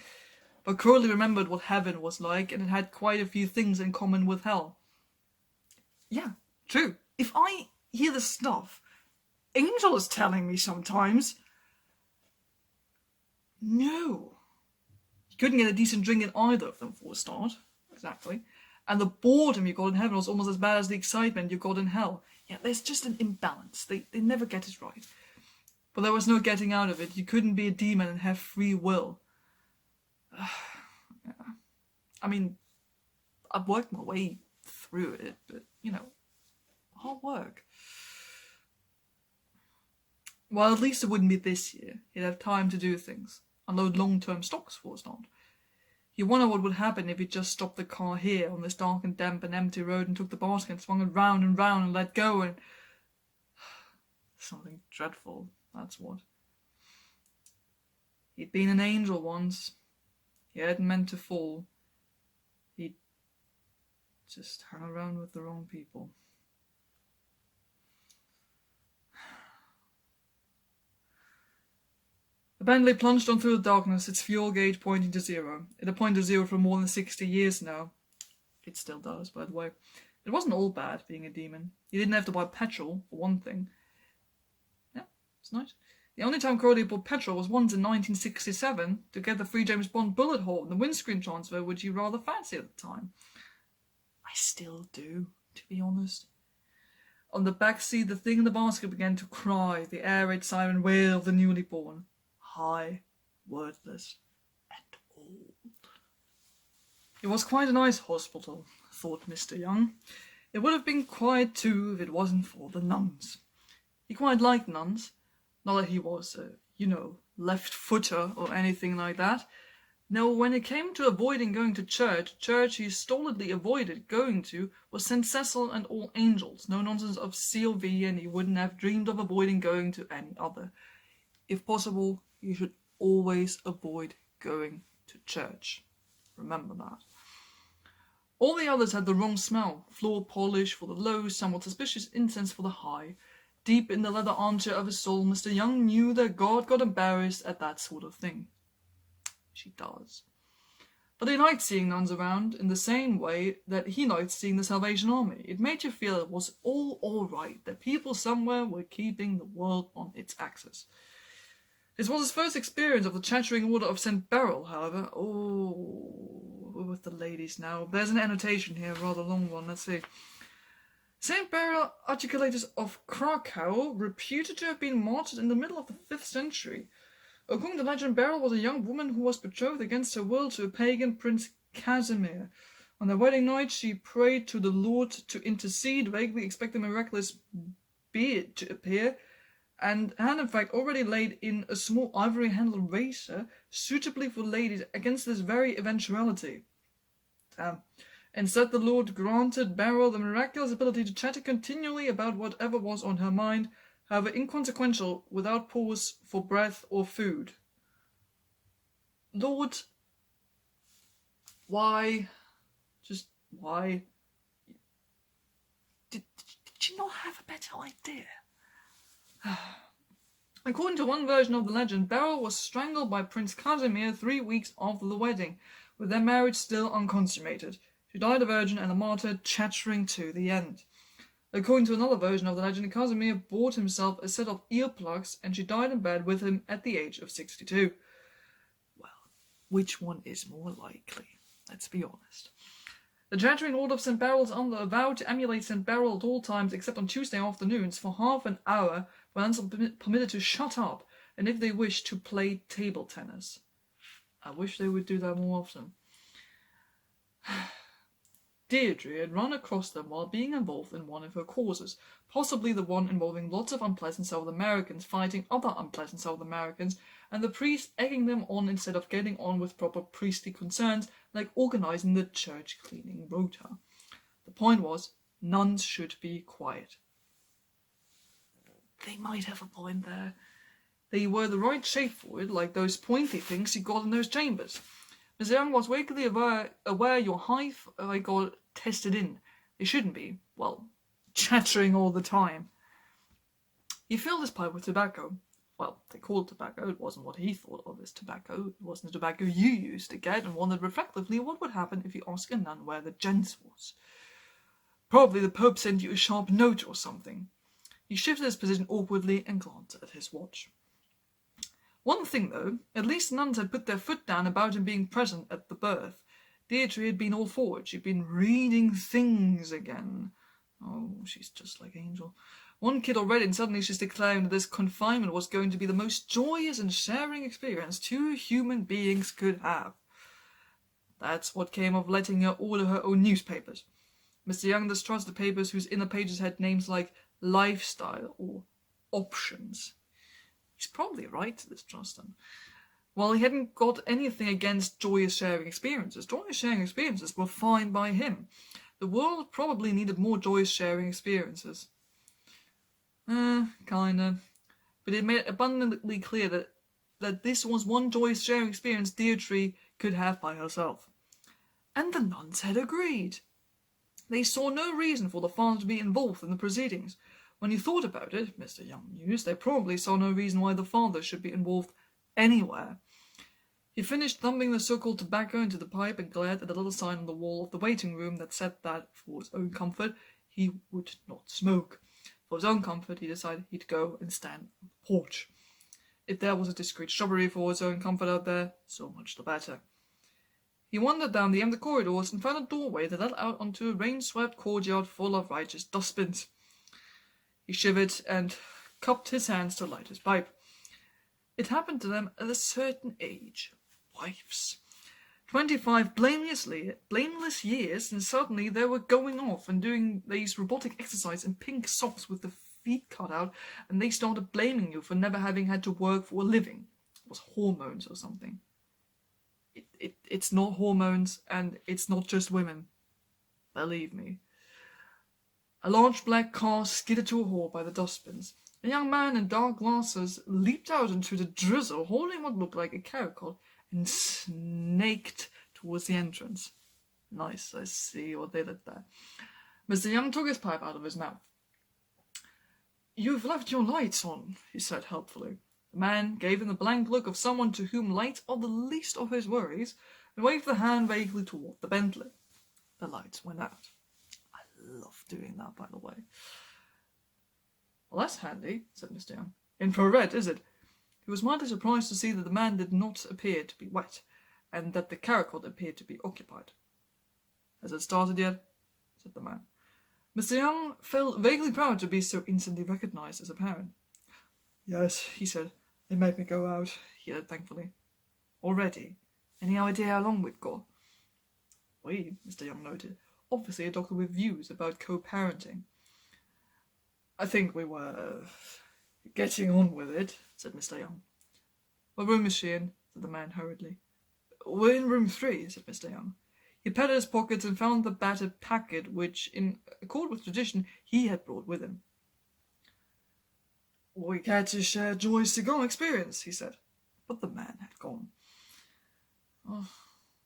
But Crowley remembered what heaven was like, and it had quite a few things in common with hell. Yeah, true. If I hear the stuff Angel is telling me sometimes, no. You couldn't get a decent drink in either of them for a start. Exactly. And the boredom you got in heaven was almost as bad as the excitement you got in hell. Yeah, there's just an imbalance. They never get it right. But there was no getting out of it. You couldn't be a demon and have free will. Yeah. I mean, I've worked my way through it, but, hard work. Well, at least it wouldn't be this year. He'd have time to do things. Unload long-term stocks, for a start. He wondered what would happen if he just stopped the car here on this dark and damp and empty road and took the basket and swung it round and let go and... Something dreadful, that's what. He'd been an angel once. He hadn't meant to fall. He'd just hung around with the wrong people. The Bentley plunged on through the darkness, its fuel gauge pointing to 0. It had pointed to 0 for more than 60 years now. It still does, by the way. It wasn't all bad, being a demon. You didn't have to buy petrol, for one thing. Yeah, it's nice. The only time Crowley bought petrol was once in 1967 to get the free James Bond bullet hole and the windscreen transfer, which he rather fancied at the time. I still do, to be honest. On the back seat, the thing in the basket began to cry, the air raid siren wail of the newly born. High, wordless, and old. It was quite a nice hospital, thought Mr. Young. It would have been quiet too if it wasn't for the nuns. He quite liked nuns. Not that he was left-footer or anything like that. No, when it came to avoiding going to church he stolidly avoided going to was St. Cecil and All Angels. No nonsense of COV, and he wouldn't have dreamed of avoiding going to any other. If possible, you should always avoid going to church. Remember that. All the others had the wrong smell. Floor polish for the low, somewhat suspicious incense for the high. Deep in the leather armchair of his soul, Mr. Young knew that God got embarrassed at that sort of thing. She does. But he liked seeing nuns around in the same way that he liked seeing the Salvation Army. It made you feel it was all right, that people somewhere were keeping the world on its axis. This was his first experience of the Chattering Order of St. Beryl, however. Oh, we're with the ladies now. There's an annotation here, a rather long one. Let's see. St. Beryl, articulators of Krakow, reputed to have been martyred in the middle of the 5th century. According to legend, Beryl was a young woman who was betrothed against her will to a pagan Prince Casimir. On their wedding night, she prayed to the Lord to intercede, vaguely expecting a miraculous beard to appear, and had in fact already laid in a small ivory-handled razor suitably for ladies against this very eventuality. Instead, the Lord granted Beryl the miraculous ability to chatter continually about whatever was on her mind, however inconsequential, without pause for breath or food. Lord, why? Just why? Did you not have a better idea? According to one version of the legend, Beryl was strangled by Prince Casimir 3 weeks after the wedding, with their marriage still unconsummated. She died a virgin and a martyr, chattering to the end. According to another version of the legend, Casimir bought himself a set of earplugs, and she died in bed with him at the age of 62. Well, which one is more likely? Let's be honest. The Chattering Order of St. Beryl is under a vow to emulate St. Beryl at all times except on Tuesday afternoons for half an hour, when nuns are permitted to shut up, and if they wish, to play table tennis. I wish they would do that more often. Deirdre had run across them while being involved in one of her causes, possibly the one involving lots of unpleasant South Americans fighting other unpleasant South Americans, and the priest egging them on instead of getting on with proper priestly concerns like organising the church cleaning rota. The point was, nuns should be quiet. They might have a point there. They were the right shape for it, like those pointy things you got in those chambers. Miss Young was vaguely aware your hive got tested in. They shouldn't be, well, chattering all the time. He filled his pipe with tobacco. Well, they called tobacco. It wasn't what he thought of as tobacco. It wasn't the tobacco you used to get, and wondered reflectively what would happen if you asked a nun where the gents was. Probably the Pope sent you a sharp note or something. He shifted his position awkwardly and glanced at his watch. One thing, though, at least nuns had put their foot down about him being present at the birth. Deirdre had been all for it. She'd been reading things again. Oh, she's just like Angel. One kid already, and suddenly she's declaring that this confinement was going to be the most joyous and sharing experience 2 human beings could have. That's what came of letting her order her own newspapers. Mr. Young distrusted papers whose inner pages had names like Lifestyle or Options. He's probably right to distrust them. While he hadn't got anything against joyous sharing experiences were fine by him. The world probably needed more joyous sharing experiences. Kinda. But it made it abundantly clear that this was one joyous sharing experience Deirdre could have by herself. And the nuns had agreed. They saw no reason for the father to be involved in the proceedings. When you thought about it, Mr. Young mused, they probably saw no reason why the father should be involved anywhere. He finished thumbing the so-called tobacco into the pipe and glared at the little sign on the wall of the waiting room that said that, for his own comfort, he would not smoke. For his own comfort, he decided he'd go and stand on the porch. If there was a discreet shrubbery for his own comfort out there, so much the better. He wandered down the empty corridors and found a doorway that led out onto a rain-swept courtyard full of righteous dustbins. He shivered and cupped his hands to light his pipe. It happened to them at a certain age. Wives. 25 blameless years, and suddenly they were going off and doing these robotic exercise in pink socks with the feet cut out, and they started blaming you for never having had to work for a living. It was hormones or something. It's not hormones, and it's not just women. Believe me. A large black car skidded to a halt by the dustbins. A young man in dark glasses leaped out into the drizzle, holding what looked like a caracol, and snaked towards the entrance. Nice, I see what they did there. Mr. Young took his pipe out of his mouth. "You've left your lights on," he said helpfully. The man gave him the blank look of someone to whom lights are the least of his worries, and waved the hand vaguely toward the Bentley. The lights went out. I love doing that, by the way. "Well, that's handy," said Mr. Young. "Infrared, is it?" He was mildly surprised to see that the man did not appear to be wet, and that the caracot appeared to be occupied. "Has it started yet?" said the man. Mr. Young felt vaguely proud to be so instantly recognised as a parent. "Yes," he said. "They made me go out," he added thankfully. "Already? Any idea how long we've got?" "We," Mr. Young noted, obviously a doctor with views about co-parenting. "I think we were getting on with it," said Mr. Young. "What room is she in?" said the man hurriedly. "We're in room 3, said Mr. Young. He patted his pockets and found the battered packet which, in accord with tradition, he had brought with him. "We care to share Joy's cigar experience," he said. But the man had gone. "Oh,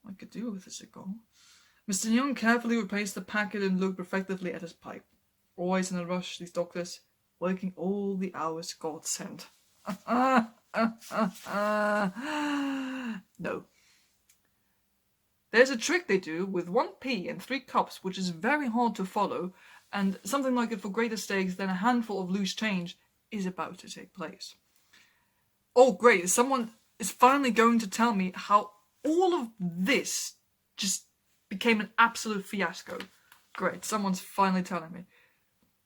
I could do with a cigar." Mr. Young carefully replaced the packet and looked reflectively at his pipe. Always in a rush, these doctors, working all the hours God sent. No. There's a trick they do with 1 pea and 3 cups, which is very hard to follow, and something like it for greater stakes than a handful of loose change is about to take place. Oh, great, someone is finally going to tell me how all of this just became an absolute fiasco. Great, someone's finally telling me.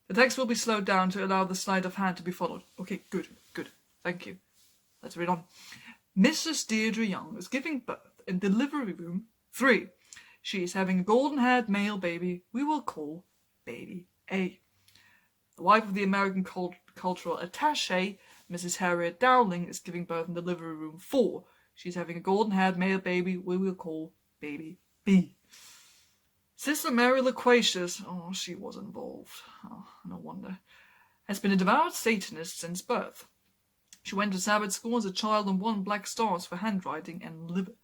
The text will be slowed down to allow the sleight of hand to be followed. Okay, good, thank you. Let's read on. Mrs. Deirdre Young is giving birth in delivery room 3. She is having a golden-haired male baby we will call Baby A. The wife of the American cultural attaché, Mrs. Harriet Dowling, is giving birth in delivery room 4. She is having a golden-haired male baby we will call Baby B. Sister Mary Loquacious, she was involved. No wonder. Has been a devout Satanist since birth. She went to Sabbath school as a child and won black stars for handwriting and liver.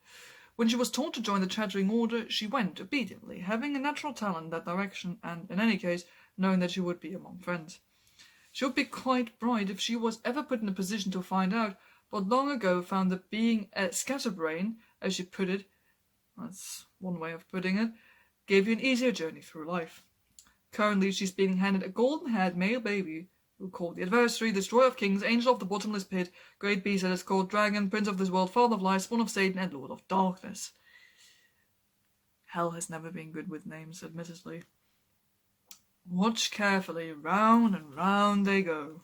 When she was taught to join the chattering order, she went obediently, having a natural talent in that direction, and, in any case, knowing that she would be among friends. She would be quite bright if she was ever put in a position to find out, but long ago found that being a scatterbrain, as she put it, that's one way of putting it, gave you an easier journey through life. Currently, she's being handed a golden-haired male baby who called the adversary, destroyer of kings, angel of the bottomless pit, great beast that is called dragon, prince of this world, father of lies, spawn of Satan, and lord of darkness. Hell has never been good with names, admittedly. Watch carefully, round and round they go.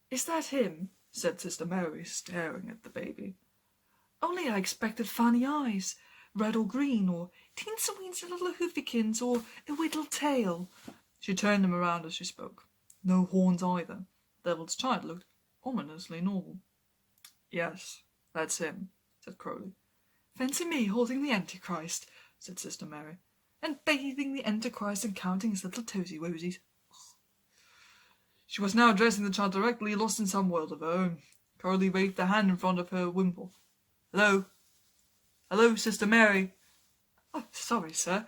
Is that him? Said Sister Mary, staring at the baby. Only I expected funny eyes, red or green, or teensy-weensy little hoofykins, or a whittle tail. She turned him around as she spoke. No horns either. The devil's child looked ominously normal. Yes, that's him, said Crowley. Fancy me holding the Antichrist, said Sister Mary, and bathing the Antichrist and counting his little toesy-woesies. She was now addressing the child directly, lost in some world of her own. Crowley waved a hand in front of her wimple. Hello? Hello, Sister Mary. Oh, sorry, sir.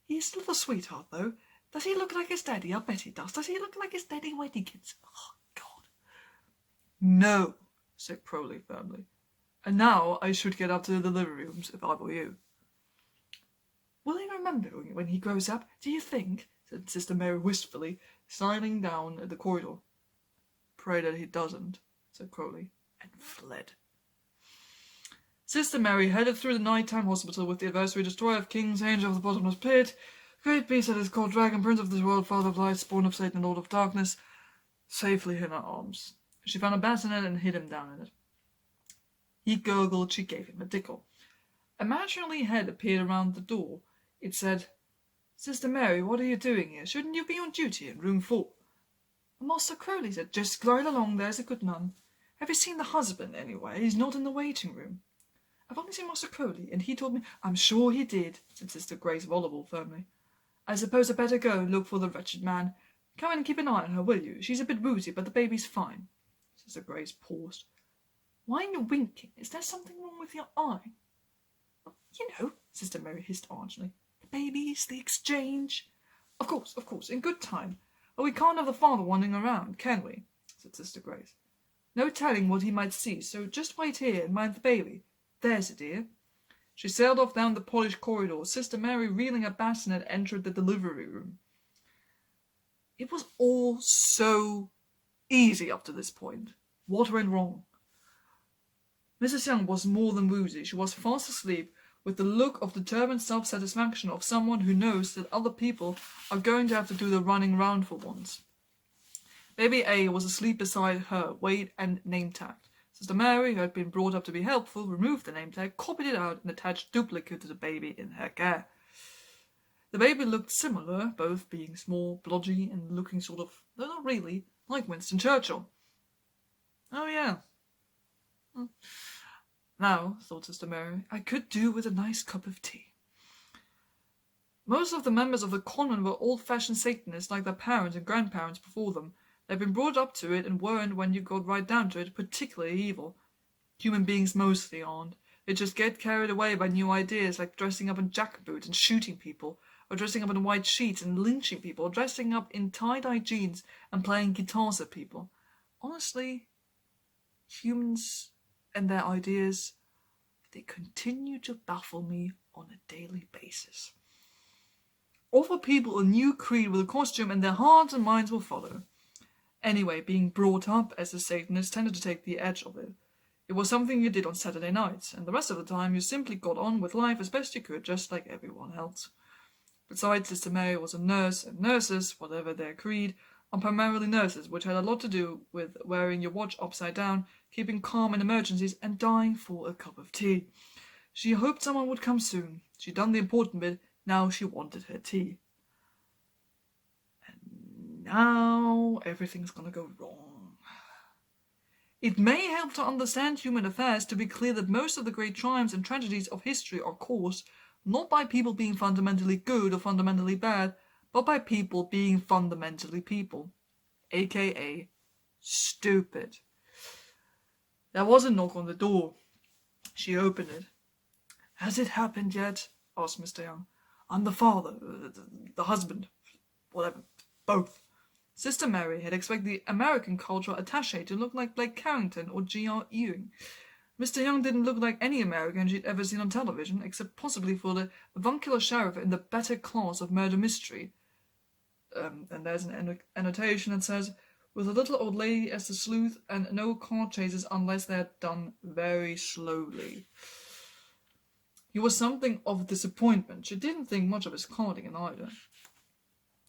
He's a little sweetheart, though. Does he look like his daddy? I bet he does. Does he look like his daddy when he gets... Oh, God. No, said Crowley firmly. And now I should get up to the delivery rooms if I were you. Will he remember when he grows up, do you think? Said Sister Mary wistfully, sliding down the corridor. Pray that he doesn't, said Crowley, and fled. Sister Mary headed through the nighttime hospital with the adversary, destroyer of kings, angel of the bottomless pit, great beast that is called dragon, prince of this world, father of light, spawn of Satan, lord of darkness, safely in her arms. She found a bassinet and hid him down in it. He gurgled. She gave him a tickle. A matronly head appeared around the door. It said, Sister Mary, what are you doing here? Shouldn't you be on duty in room 4? Master Crowley said, just glide along, there's a good nun. Have you seen the husband anyway? He's not in the waiting room. I've only seen Master Crowley, and he told me... I'm sure he did, said Sister Grace Voluble firmly. I suppose I'd better go and look for the wretched man. Come in and keep an eye on her, will you? She's a bit woozy, but the baby's fine. Sister Grace paused. Why are you winking? Is there something wrong with your eye? You know, Sister Mary hissed archly. The babies, the exchange. Of course, in good time. But we can't have the father wandering around, can we? Said Sister Grace. No telling what he might see, so just wait here and mind the baby. There's a dear. She sailed off down the polished corridor. Sister Mary, reeling a bassinet, entered the delivery room. It was all so easy up to this point. What went wrong? Mrs. Young was more than woozy. She was fast asleep, with the look of determined self-satisfaction of someone who knows that other people are going to have to do the running round for once. Baby A was asleep beside her, weighed and name-tagged. Sister Mary, who had been brought up to be helpful, removed the name-tag, copied it out, and attached duplicate to the baby in her care. The baby looked similar, both being small, blodgy, and looking sort of, though not really, like Winston Churchill. Oh yeah. Now, thought Sister Mary, I could do with a nice cup of tea. Most of the members of the convent were old-fashioned Satanists like their parents and grandparents before them. They'd been brought up to it and weren't, when you got right down to it, particularly evil. Human beings mostly aren't. They just get carried away by new ideas like dressing up in jackboots and shooting people, or dressing up in white sheets and lynching people, or dressing up in tie-dye jeans and playing guitars at people. Honestly, humans and their ideas, they continue to baffle me on a daily basis. Offer people a new creed with a costume and their hearts and minds will follow. Anyway, being brought up as a Satanist tended to take the edge of it. It was something you did on Saturday nights, and the rest of the time you simply got on with life as best you could, just like everyone else. Besides, Sister Mary was a nurse, and nurses, whatever their creed, are primarily nurses, which had a lot to do with wearing your watch upside down, keeping calm in emergencies, and dying for a cup of tea. She hoped someone would come soon. She'd done the important bit, now she wanted her tea. And now everything's gonna go wrong. It may help to understand human affairs to be clear that most of the great triumphs and tragedies of history are caused not by people being fundamentally good or fundamentally bad, but by people being fundamentally people, aka stupid. There was a knock on the door. She opened it. Has it happened yet? Asked Mr. Young. I'm the father, the husband, whatever, both. Sister Mary had expected the American cultural attaché to look like Blake Carrington or G.R. Ewing. Mr. Young didn't look like any American she'd ever seen on television, except possibly for the avuncular sheriff in the better class of murder mystery. And there's an annotation that says, with a little old lady as the sleuth and no car chases unless they're done very slowly. He was something of a disappointment. She didn't think much of his cardigan either.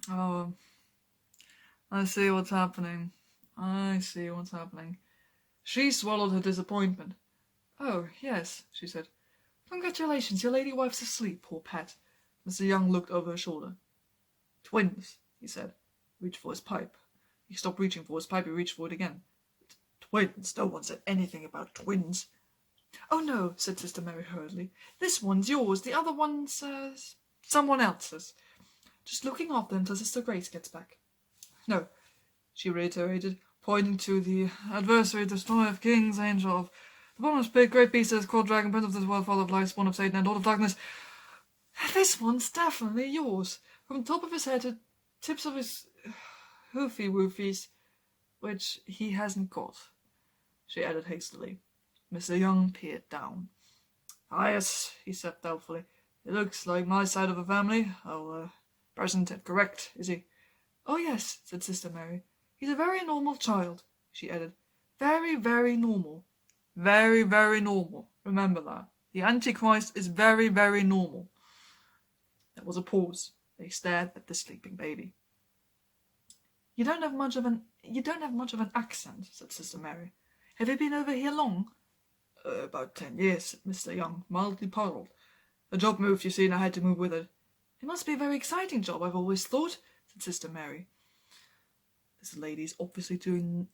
Oh, I see what's happening. She swallowed her disappointment. Oh, yes, she said. Congratulations, your lady wife's asleep, poor pet. Mr. Young looked over her shoulder. Twins, he said. Reached for his pipe. He stopped reaching for his pipe, he reached for it again. Twins, no one said anything about twins. Oh, no, said Sister Mary hurriedly. This one's yours, the other one's, someone else's. Just looking after them till Sister Grace gets back. No, she reiterated, pointing to the adversary, destroyer of kings, angel of the bottomless pit, great beast that is called dragon, prince of this world, father of life, spawn of Satan, and lord of darkness. This one's definitely yours, from top of his head to tips of his hoofy-woofies, which he hasn't got, she added hastily. Mr. Young peered down. Ah, yes, he said doubtfully. It looks like my side of the family. Present and correct, is he? Oh, yes, said Sister Mary. He's a very normal child, she added. Very, very normal. Very, very normal. Remember that. The Antichrist is very, very normal. There was a pause. They stared at the sleeping baby. You don't have much of an accent, said Sister Mary. Have you been over here long? About 10 years, said Mr. Young, mildly puzzled. The job moved, you see, and I had to move with it. It must be a very exciting job, I've always thought, said Sister Mary. This lady's obviously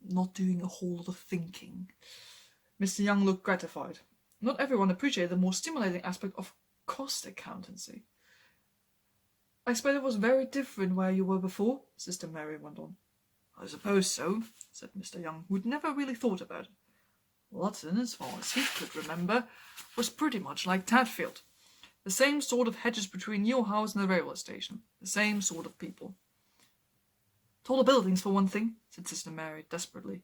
not doing a whole lot of thinking. Mr. Young looked gratified. Not everyone appreciated the more stimulating aspect of cost accountancy. I expect it was very different where you were before, Sister Mary went on. I suppose so, said Mr. Young, who'd never really thought about it. Lutton, as far as he could remember, was pretty much like Tadfield. The same sort of hedges between your house and the railway station. The same sort of people. Taller buildings, for one thing, said Sister Mary desperately.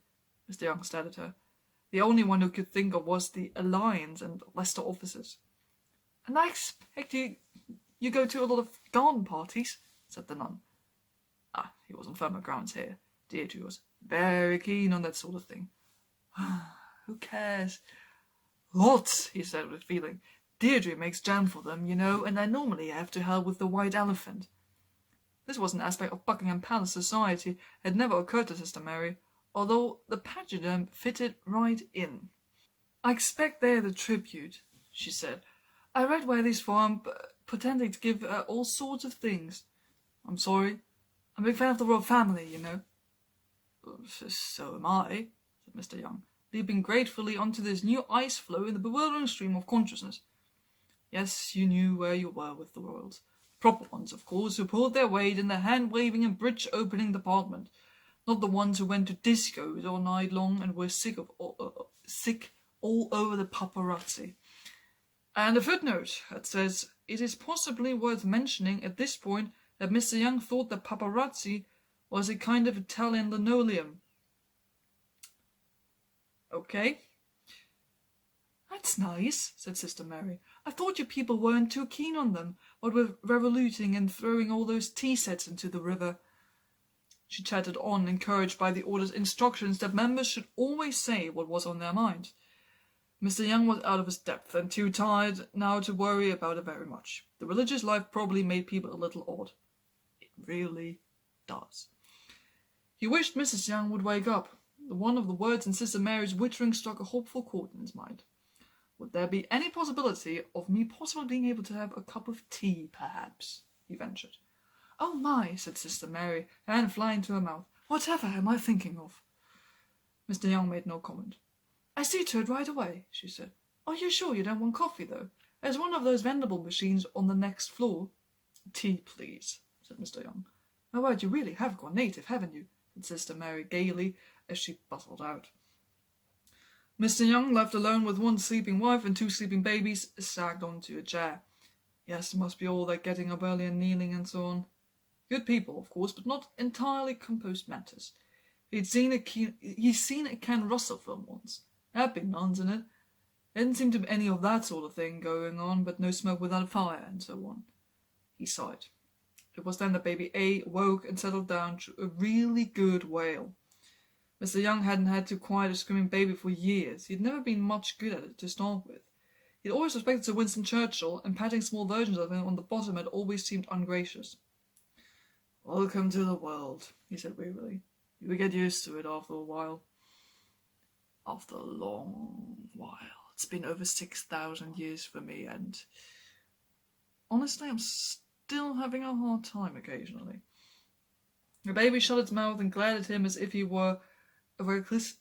Mr. Young stared at her. The only one who could think of was the Alliance and Leicester offices. And I expect you go to a lot of garden parties, said the nun. He was on firmer grounds here. Deirdre was very keen on that sort of thing. Who cares? Lots, he said with feeling. Deirdre makes jam for them, you know, and I normally have to help with the white elephant. This was an aspect of Buckingham Palace society that had never occurred to Sister Mary, although the pachyderm fitted right in. I expect they're the tribute, she said. I read where these form pretending to give all sorts of things. I'm sorry. I'm a big fan of the royal family, you know. So am I, said Mr. Young, leaping gratefully onto this new ice floe in the bewildering stream of consciousness. Yes, you knew where you were with the royals. Proper ones, of course, who pulled their weight in the hand-waving and bridge-opening department. Not the ones who went to discos all night long and were sick all over the paparazzi. And a footnote that says, it is possibly worth mentioning at this point that Mr. Young thought that paparazzi was a kind of Italian linoleum. Okay. That's nice, said Sister Mary. I thought you people weren't too keen on them, what with revoluting and throwing all those tea sets into the river. She chatted on, encouraged by the order's instructions that members should always say what was on their mind. Mr. Young was out of his depth and too tired now to worry about it very much. The religious life probably made people a little odd. It really does. He wished Mrs. Young would wake up. One of the words in Sister Mary's wittering struck a hopeful chord in his mind. Would there be any possibility of me possibly being able to have a cup of tea, perhaps? He ventured. Oh my, said Sister Mary, hand flying to her mouth. Whatever am I thinking of? Mr. Young made no comment. I see to it right away, she said. Are you sure you don't want coffee, though? There's one of those vendable machines on the next floor. Tea, please, said Mr. Young. My word, you really have gone native, haven't you? Said Sister Mary gaily as she bustled out. Mr. Young, left alone with one sleeping wife and two sleeping babies, sagged onto a chair. Yes, it must be all that getting up early and kneeling and so on. Good people, of course, but not entirely composed matters. He'd seen a Ken Russell film once. There had been nuns in it. There didn't seem to be any of that sort of thing going on, but no smoke without fire, and so on. He sighed. It was then that baby A woke and settled down to a really good wail. Mr. Young hadn't had to quiet a screaming baby for years. He'd never been much good at it to start with. He'd always respected Sir Winston Churchill, and patting small versions of him on the bottom had always seemed ungracious. Welcome to the world, he said wearily. You will get used to it after a while. After a long while. It's been over 6,000 years for me, and honestly, I'm still having a hard time occasionally. The baby shut its mouth and glared at him as if he were a reckless...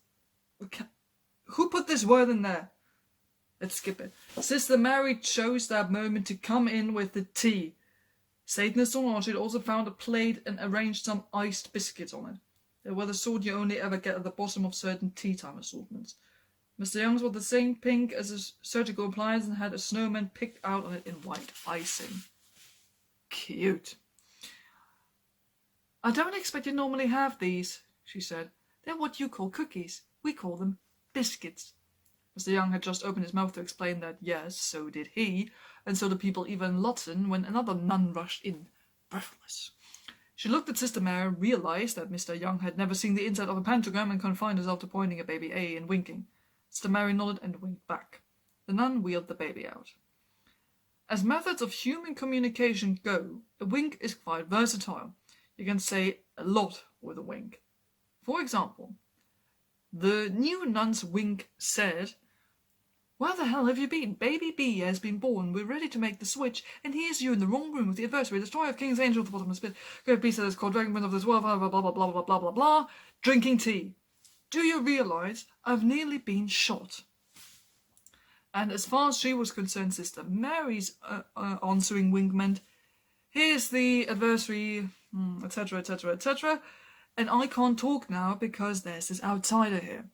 Who put this word in there? Let's skip it. Sister Mary chose that moment to come in with the tea. Satanist or not, she'd also found a plate and arranged some iced biscuits on it. They were the sort you only ever get at the bottom of certain tea time assortments. Mr. Young's was the same pink as a surgical appliance and had a snowman picked out on it in white icing. Cute. I don't expect you normally have these, she said. They're what you call cookies. We call them biscuits. Mr. Young had just opened his mouth to explain that, yes, so did he, and so did people even in Lutzen, when another nun rushed in, breathless. She looked at Sister Mary, realized that Mr. Young had never seen the inside of a pentagram, and confined herself to pointing at baby A and winking. Sister Mary nodded and winked back. The nun wheeled the baby out. As methods of human communication go, a wink is quite versatile. You can say a lot with a wink. For example, the new nun's wink said, Where the hell have you been? Baby B has been born. We're ready to make the switch, and here's you in the wrong room with the adversary, destroyer of King's Angel at the bottom of the pit, great beast that is called Dragon Prince of this world, blah, blah, blah, blah, blah, blah, blah, blah, blah, drinking tea. Do you realise I've nearly been shot? And as far as she was concerned, Sister Mary's answering wink meant, here's the adversary, etc., etc., etc., and I can't talk now because there's this outsider here.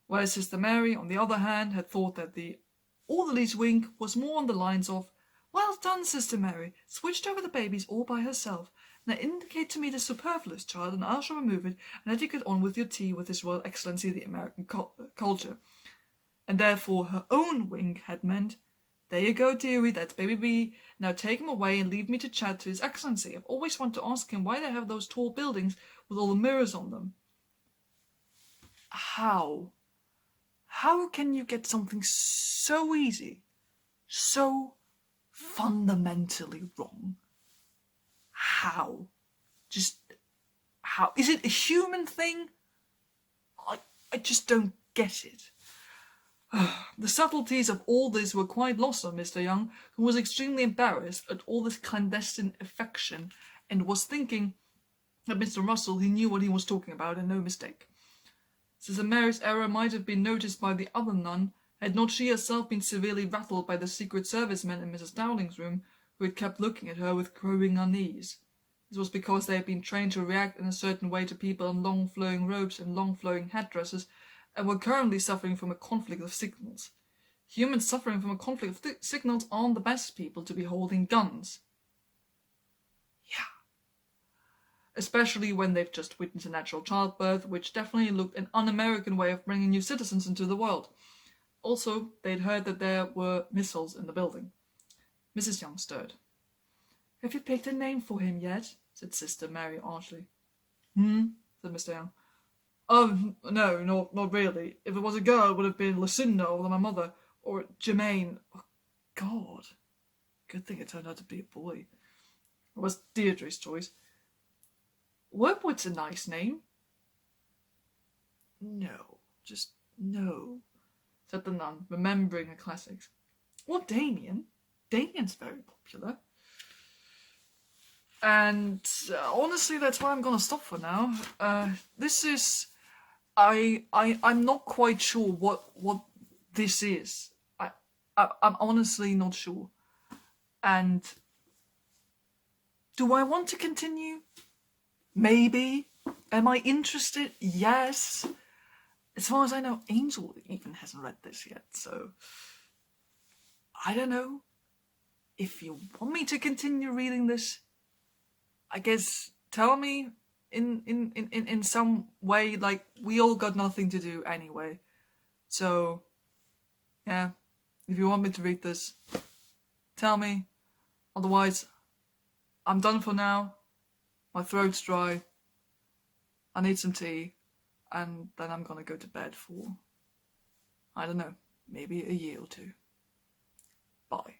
Whereas Sister Mary, on the other hand, had thought that the orderly's wink was more on the lines of, Well done, Sister Mary, switched over the babies all by herself. Now indicate to me the superfluous child, and I shall remove it, and let you get on with your tea with His Royal Excellency the American culture. And therefore her own wink had meant, There you go, dearie, that's baby B. Now take him away and leave me to chat to His Excellency. I've always wanted to ask him why they have those tall buildings with all the mirrors on them. How? How can you get something so easy, so fundamentally wrong? How? Just how? Is it a human thing? I just don't get it. The subtleties of all this were quite lost on Mr. Young, who was extremely embarrassed at all this clandestine affection and was thinking that Mr. Russell, he knew what he was talking about and no mistake. Since Mary's error might have been noticed by the other nun, had not she herself been severely rattled by the Secret Service men in Mrs. Dowling's room, who had kept looking at her with crowing unease? This was because they had been trained to react in a certain way to people in long flowing robes and long flowing headdresses, and were currently suffering from a conflict of signals. Humans suffering from a conflict of signals aren't the best people to be holding guns. Yeah. Especially when they've just witnessed a natural childbirth, which definitely looked an un-American way of bringing new citizens into the world. Also, they'd heard that there were missiles in the building. Mrs. Young stirred. "Have you picked a name for him yet?" said Sister Mary archly. Said Mr. Young. "Oh, no, not really. If it was a girl, it would have been Lucinda or my mother, or Jermaine. Oh, God. Good thing it turned out to be a boy. It was Deirdre's choice. Wormwood's a nice name." "No, just no," said the nun, remembering her classics. "Or Damien. Damien's very popular." And honestly, that's where I'm gonna stop for now. This is, I'm not quite sure what this is. I'm honestly not sure. And do I want to continue? Maybe. Am I interested? Yes. As far as I know, Angel even hasn't read this yet, so I don't know. If you want me to continue reading this, I guess tell me in some way. Like, we all got nothing to do anyway. So yeah, if you want me to read this, tell me. Otherwise, I'm done for now. My throat's dry. I need some tea. And then I'm gonna go to bed for, I don't know, maybe a year or two. Bye.